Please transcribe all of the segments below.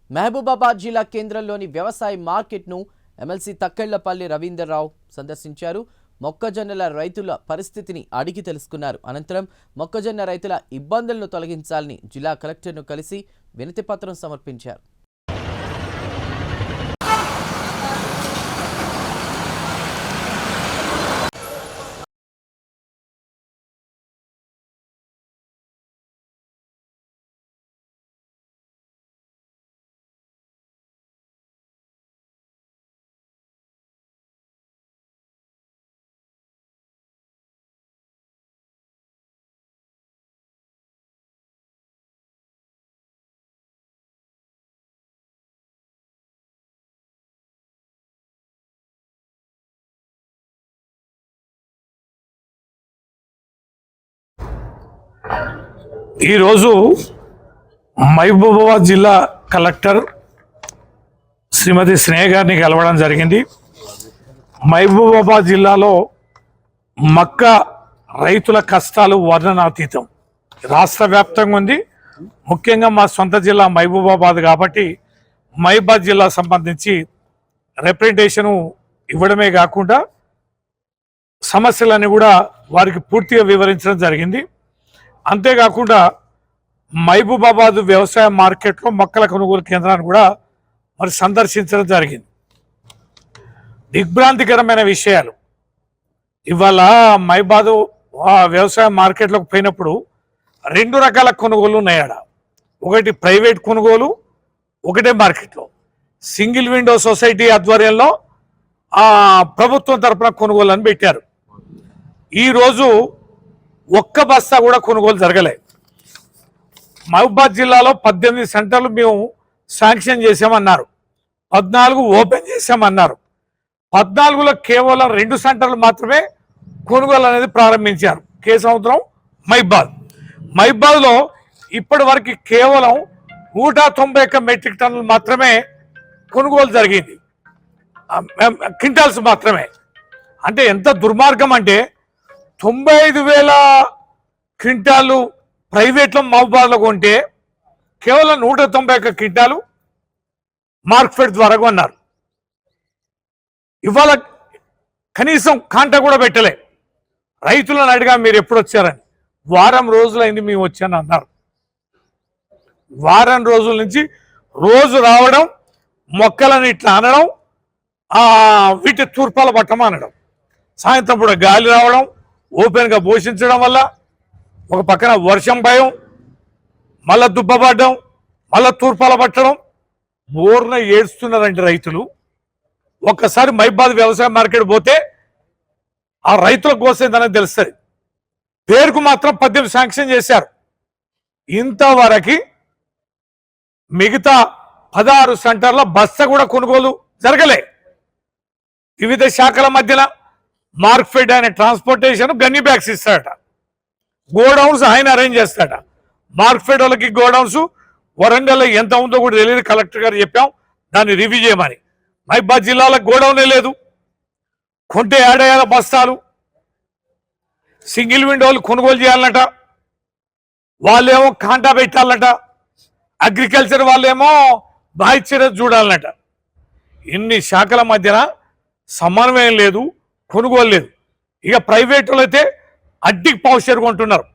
మహబూబాబాద్ జిల్లా కేంద్రంలోని వ్యవసాయ మార్కెట్ను ఎమ్మెల్సీ తక్కెళ్లపల్లి రవీందర్రావు సందర్శించారు. మొక్కజొన్నల రైతుల పరిస్థితిని అడిగి తెలుసుకున్నారు. అనంతరం మొక్కజొన్న రైతుల ఇబ్బందులను తొలగించాలని జిల్లా కలెక్టర్ను కలిసి వినతిపత్రం సమర్పించారు. ఈరోజు మహబూబాబాద్ జిల్లా కలెక్టర్ శ్రీమతి స్నేహ గారిని కలవడం జరిగింది. మహబూబాబాద్ జిల్లాలో మక్క రైతుల కష్టాలు వర్ణనాతీతం. రాష్ట్ర వ్యాప్తంగా ఉంది. ముఖ్యంగా మా సొంత జిల్లా మహబూబాబాద్ కాబట్టి మహబూబాబాద్ జిల్లా సంబంధించి రిప్రజెంటేషను ఇవ్వడమే కాకుండా సమస్యలన్నీ కూడా వారికి పూర్తిగా వివరించడం జరిగింది. అంతేకాకుండా మహబూబాబాద్ వ్యవసాయ మార్కెట్లో మొక్కల కొనుగోలు కేంద్రాన్ని కూడా మరి సందర్శించడం జరిగింది. దిగ్భ్రాంతికరమైన విషయాలు. ఇవాళ మహబూబాబాద్ వ్యవసాయ మార్కెట్లోకి పోయినప్పుడు 2 రకాల కొనుగోలు ఉన్నాయాడ. ఒకటి ప్రైవేట్ కొనుగోలు, ఒకటే మార్కెట్లో. సింగిల్ విండో సొసైటీ ఆధ్వర్యంలో ప్రభుత్వం తరఫున కొనుగోలు అని పెట్టారు. ఈరోజు ఒక్క బస్తా కూడా కొనుగోలు జరగలే. మహబూబాబాద్ జిల్లాలో 18 సెంటర్లు మేము శాంక్షన్ చేసామన్నారు, 14 ఓపెన్ చేసామన్నారు. 14లో కేవలం 2 సెంటర్లు మాత్రమే కొనుగోలు అనేది ప్రారంభించారు. కేసముద్రం, మహబూబాబాద్లో ఇప్పటి వరకు కేవలం 191 మెట్రిక్ టన్నులు మాత్రమే కొనుగోలు జరిగింది, క్వింటాల్స్ మాత్రమే. అంటే ఎంత దుర్మార్గం అంటే 95,000 క్వింటాలు ప్రైవేట్లో మహబూబాబాద్లో కొంటే కేవలం 191 క్వింటాలు మార్కెట్ ద్వారా కొన్నారు. ఇవాళ కనీసం కాంటా కూడా పెట్టలే. రైతులను అడిగా మీరు ఎప్పుడు వచ్చారని. వారం రోజులైంది మేము వచ్చాను అన్నారు. వారం రోజుల నుంచి రోజు రావడం, మొక్కలను ఇట్లా అనడం, వీటి తూర్పాల పట్టం అనడం, సాయంత్రం కూడా గాలి రావడం, ఓపెన్గా పోషించడం వల్ల ఒక పక్కన వర్షం భయం, మళ్ళా దుబ్బపడడం, మళ్ళా తూర్పాల పట్టడం, బోర్న ఏడుస్తున్నారంటే రైతులు. ఒక్కసారి మహబూబాబాద్ వ్యవసాయ మార్కెట్ పోతే ఆ రైతుల కోసేందని తెలుస్తుంది. పేరుకు మాత్రం 18 శాంక్షన్ చేశారు. ఇంతవరకు మిగతా 16 సెంటర్ల బస్తా కూడా కొనుగోలు జరగలే. వివిధ శాఖల మధ్యన మార్క్ఫెడ్ అనే ట్రాన్స్పోర్టేషన్ గన్ని బ్యాగ్స్ ఇస్తాడట, గోడౌన్స్ ఆయన అరేంజ్ చేస్తాడట. మార్క్ఫెడ్ వాళ్ళకి గోడౌన్స్ వరంగల్లో ఎంత ఉందో కూడా తెలియదు. కలెక్టర్ గారు చెప్పాం దాన్ని రివ్యూ చేయమని. మహబూబాబాద్ జిల్లాలో గోడౌనే లేదు. కొంటే ఏడేయాల బస్తాలు సింగిల్ విండోలు కొనుగోలు చేయాలన్నట, వాళ్ళేమో కాంటా పెట్టాలన్నట, అగ్రికల్చర్ వాళ్ళేమో బాహ్యచర్య చూడాలన్నట. ఇన్ని శాఖల మధ్యన సమన్వయం లేదు, కొనుగోలు లేదు. ఇక ప్రైవేట్ వాళ్ళు అయితే అడ్డికి పౌషర్ కొంటున్నారు.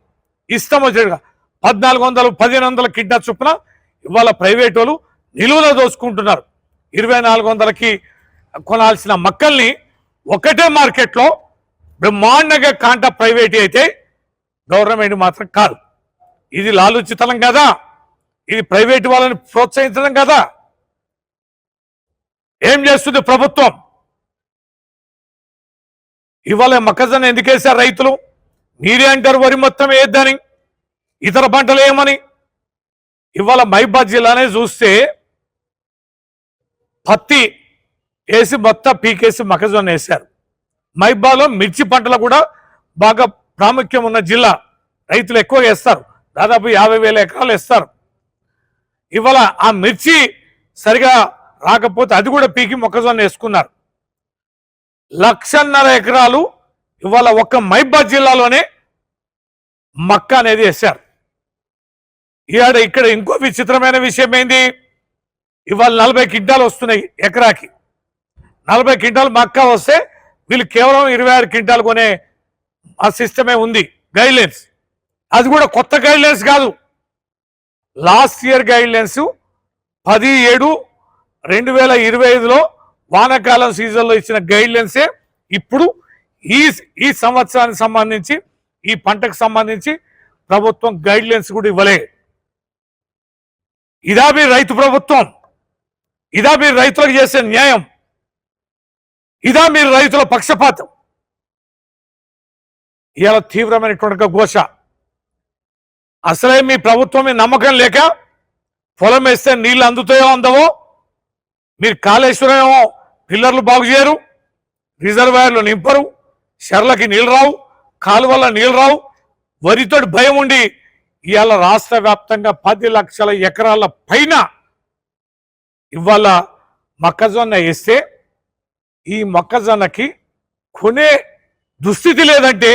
ఇష్టం వచ్చేట్టుగా 1400, 1500 కిడ్నా చొప్పున ఇవాళ ప్రైవేట్ వాళ్ళు నిలువలో దోసుకుంటున్నారు. 2400కి కొనాల్సిన మక్కల్ని ఒకటే మార్కెట్లో బ్రహ్మాండంగా కాంటా ప్రైవేట్ అయితే గవర్నమెంట్ మాత్రం కాదు. ఇది లాలుచితనం కదా, ఇది ప్రైవేట్ వాళ్ళని ప్రోత్సహించడం కదా. ఏం చేస్తుంది ప్రభుత్వం? ఇవాళ మొక్కజొన్న ఎందుకేసారు రైతులు? మీరే అంటారు వరి మొత్తం వేద్దని, ఇతర పంటలు ఏమని. ఇవాళ మహబూబాబాద్ జిల్లానే చూస్తే పత్తి వేసి మొత్తం పీకేసి మొక్కజొన్న వేశారు. మహబూబాబాద్లో మిర్చి పంటలు కూడా బాగా ప్రాముఖ్యం ఉన్న జిల్లా. రైతులు ఎక్కువ వేస్తారు, దాదాపు 50,000 ఎకరాలు వేస్తారు. ఇవాళ ఆ మిర్చి సరిగా రాకపోతే అది కూడా పీకి మొక్కజొన్న వేసుకున్నారు. 1,50,000 ఎకరాలు ఇవాళ ఒక్క మహబూబాబాద్ జిల్లాలోనే మక్క అనేది వేశారు. ఇక్కడ ఇంకో విచిత్రమైన విషయం ఏంది? ఇవాళ 40 క్వింటాలు వస్తున్నాయి ఎకరాకి. 40 క్వింటాలు మక్క వస్తే వీళ్ళు కేవలం 26 క్వింటాలు కొనే ఆ సిస్టమే ఉంది గైడ్ లైన్స్. అది కూడా కొత్త గైడ్ లైన్స్ కాదు, లాస్ట్ ఇయర్ గైడ్ లైన్స్ 10/7/2025లో వానాకాలం సీజన్లో ఇచ్చిన గైడ్ లైన్సే ఇప్పుడు ఈ సంవత్సరానికి సంబంధించి ఈ పంటకు సంబంధించి ప్రభుత్వం గైడ్ లైన్స్ కూడా ఇవ్వలే. ఇదా మీరు రైతు ప్రభుత్వం? ఇదా మీరు రైతులకు చేసే న్యాయం? ఇదా మీరు రైతుల పక్షపాతం? ఇవాళ తీవ్రమైనటువంటి ఘోష. అసలే మీ ప్రభుత్వం మీద నమ్మకం లేక పొలం వేస్తే నీళ్ళు అందుతాయో అందవో, మీరు కాళేశ్వరం ఏమో పిల్లర్లు బాగు చేయరు, రిజర్వాయర్లు నింపరు, చెర్లకి నీళ్ళు రావు, కాలువల్ల నీళ్ళు రావు, వరితోటి భయం ఉండి ఇవాళ రాష్ట్ర వ్యాప్తంగా 10 లక్షల ఎకరాల పైన ఇవాళ మొక్కజొన్న వేస్తే ఈ మొక్కజొన్నకి కొనే దుస్థితి లేదంటే